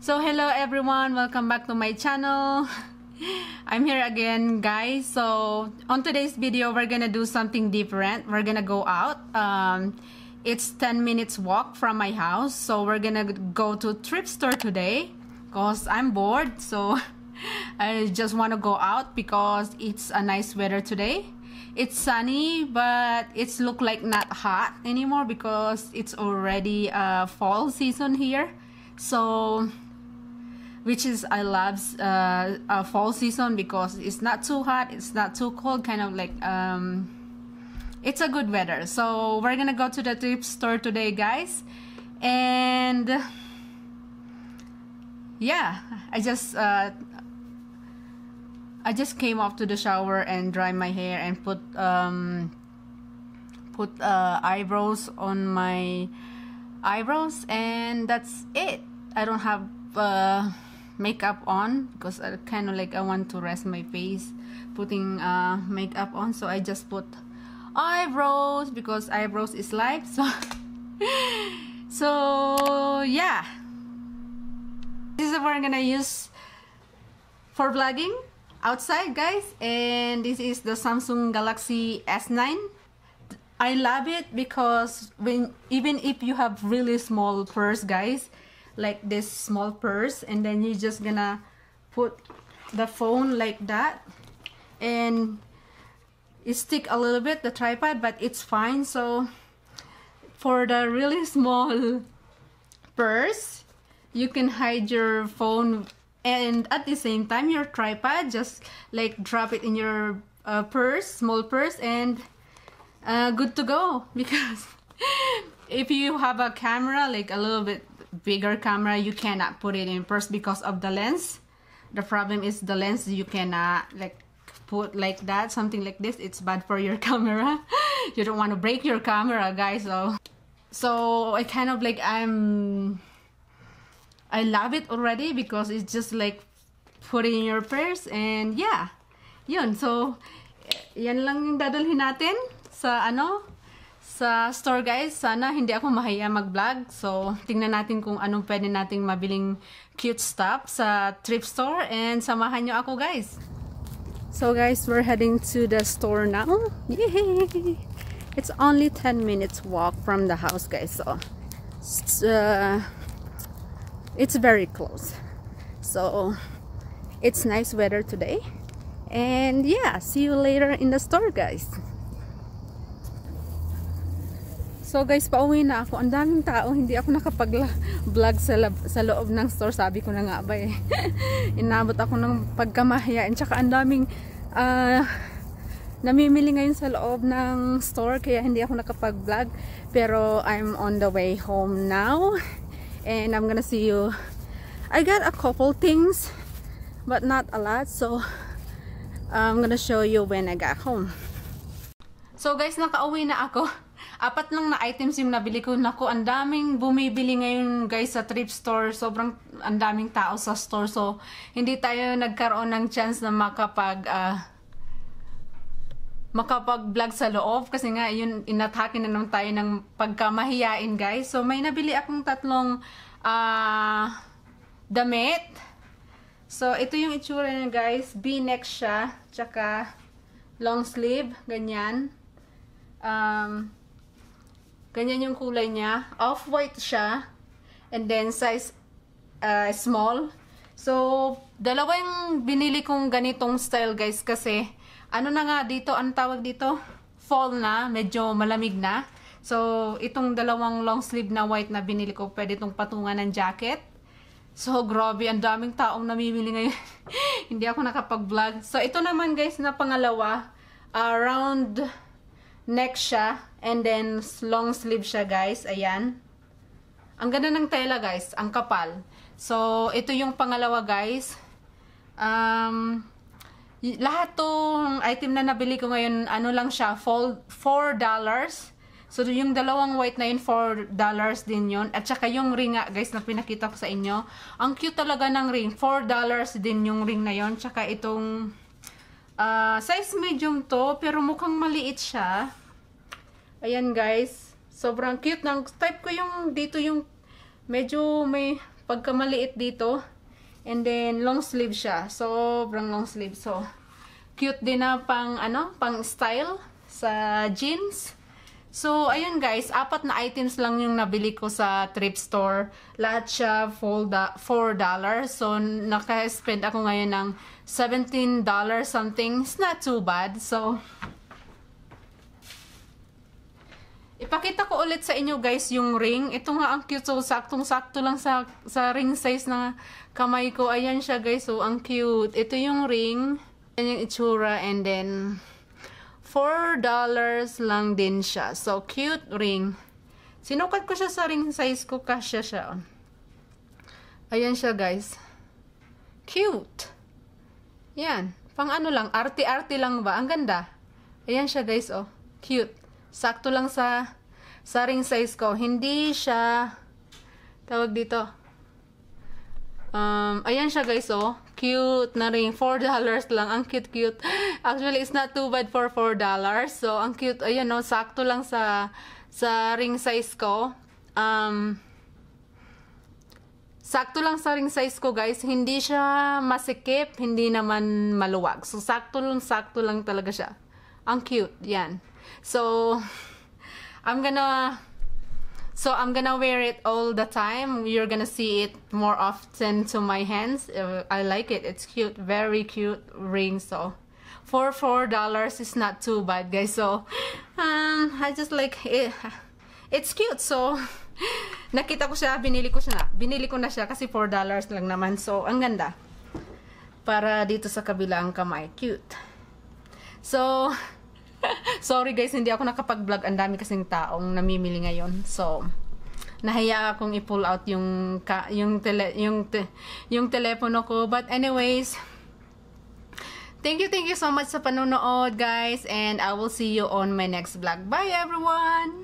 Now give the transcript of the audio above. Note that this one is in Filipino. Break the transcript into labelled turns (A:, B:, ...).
A: So hello everyone, welcome back to my channel. I'm here again, guys. So on today's video we're gonna do something different. We're gonna go out. It's 10 minutes walk from my house, so we're gonna go to thrift store today because I'm bored. So I just want to go out because it's a nice weather today. It's sunny, but it's look like not hot anymore because it's already fall season here. So which is I love fall season because it's not too hot, it's not too cold, kind of like it's a good weather. So we're gonna go to the thrift store today, guys. And yeah, I just came off to the shower and dry my hair and put eyebrows on my eyebrows, and that's it. I don't have makeup on because I kind of like I want to rest my face putting makeup on, so I just put eyebrows because eyebrows is life. So yeah, this is what we're gonna use for vlogging outside, guys. And this is the Samsung Galaxy S9. I love it because even if you have really small purse, guys, like this small purse, and then you're just gonna put the phone like that, and it stick a little bit the tripod, but it's fine. So for the really small purse, you can hide your phone and at the same time your tripod, just like drop it in your purse, small purse, and good to go. Because if you have a camera, like a little bit bigger camera, you cannot put it in purse because of the lens. The problem is the lens, you cannot like put like that, something like this. It's bad for your camera. You don't want to break your camera, guys. So I kind of like I love it already because it's just like put it in your purse. And yeah, yun. So yan lang yung dadalhin natin sa sa store, guys. Sana hindi ako mahiya mag-vlog. So, tingnan natin kung anong pwede nating mabiling cute stuff sa thrift store. And samahan nyo ako, guys. So, guys, we're heading to the store now. Yay! It's only 10 minutes walk from the house, guys. So, it's very close. So, it's nice weather today. And yeah, see you later in the store, guys. So guys, pauwi na ako. Ang daming tao, hindi ako nakapag-vlog sa loob ng store. Sabi ko na nga ba eh. Inabot ako ng pagkamahiyain. Tsaka ang daming namimili ngayon sa loob ng store, kaya hindi ako nakapag-vlog. Pero I'm on the way home now. And I'm gonna see you. I got a couple things, but not a lot. So I'm gonna show you when I got home. So guys, nakauwi na ako. 4 lang na items yung nabili ko. Naku, ang daming bumibili ngayon, guys, sa thrift store. Sobrang ang daming tao sa store. So, hindi tayo nagkaroon ng chance na makapag-vlog sa loob. Kasi nga, yun, inatake na naman tayo ng pagkamahiyain, guys. So, may nabili akong 3 damit. So, ito yung itsura niya, guys. V-neck siya. Tsaka, long sleeve. Ganyan. Ganyan yung kulay niya. Off-white siya. And then size small. So, dalawa yung binili kong ganitong style, guys. Kasi, ano na nga dito, ang tawag dito? Fall na. Medyo malamig na. So, itong dalawang long sleeve na white na binili ko, pwede itong patungan ng jacket. So, grabe. Ang daming taong namimili ngayon. Hindi ako nakapag-vlog. So, ito naman, guys, na pangalawa. Round neck siya. And then, long sleeve siya, guys. Ayan. Ang ganda ng tela, guys. Ang kapal. So, ito yung pangalawa, guys. Lahat tong item na nabili ko ngayon, ano lang siya, $4. So, yung dalawang white na yun, $4 din yun. At saka yung ring nga, guys, na pinakita ko sa inyo. Ang cute talaga ng ring. $4 din yung ring na yun. Tsaka itong size medium to, pero mukhang maliit siya. Ayan, guys. Sobrang cute. Type ko yung dito yung medyo may pagkamaliit dito. And then, long sleeve siya. Sobrang long sleeve. So, cute din na pang, pang style sa jeans. So, ayun guys, 4 na items lang yung nabili ko sa thrift store. Lahat siya $4. So, naka-spend ako ngayon ng $17 something. It's not too bad. So, ipakita ko ulit sa inyo guys yung ring. Ito nga ang cute. So, saktong-sakto lang sa ring size na kamay ko. Ayan siya guys. So, ang cute. Ito yung ring. Ayan yung itsura. And then, $4 lang din siya. So, cute ring. Sinukat ko siya sa ring size ko. Kasya siya. Ayan siya guys. Cute. Yan. Pang ano lang. Arte-arte lang ba? Ang ganda. Ayan siya guys. Oh. Cute. Sakto lang sa ring size ko. Hindi siya tawag dito. Ayan siya guys, oh. Cute na ring. $4 lang. Ang cute-cute. Actually, it's not too bad for $4. So, ang cute. Ayan, oh. Sakto lang sa ring size ko. Sakto lang sa ring size ko, guys. Hindi siya masikip. Hindi naman maluwag. So, sakto lang talaga siya. Ang cute. Yan. So, I'm gonna wear it all the time. You're gonna see it more often to my hands. I like it. It's cute. Very cute ring. So, for $4 is not too bad, guys. So, I just like it. It's cute. So, nakita ko siya, binili ko na siya kasi $4 lang naman. So, ang ganda. Para dito sa kabilang kamay. Cute. So, sorry guys, hindi ako nakapag-vlog. Ang dami kasing taong namimili ngayon. So, nahiya akong i-pull out yung telepono ko. But anyways, thank you so much sa panonood guys. And I will see you on my next vlog. Bye everyone!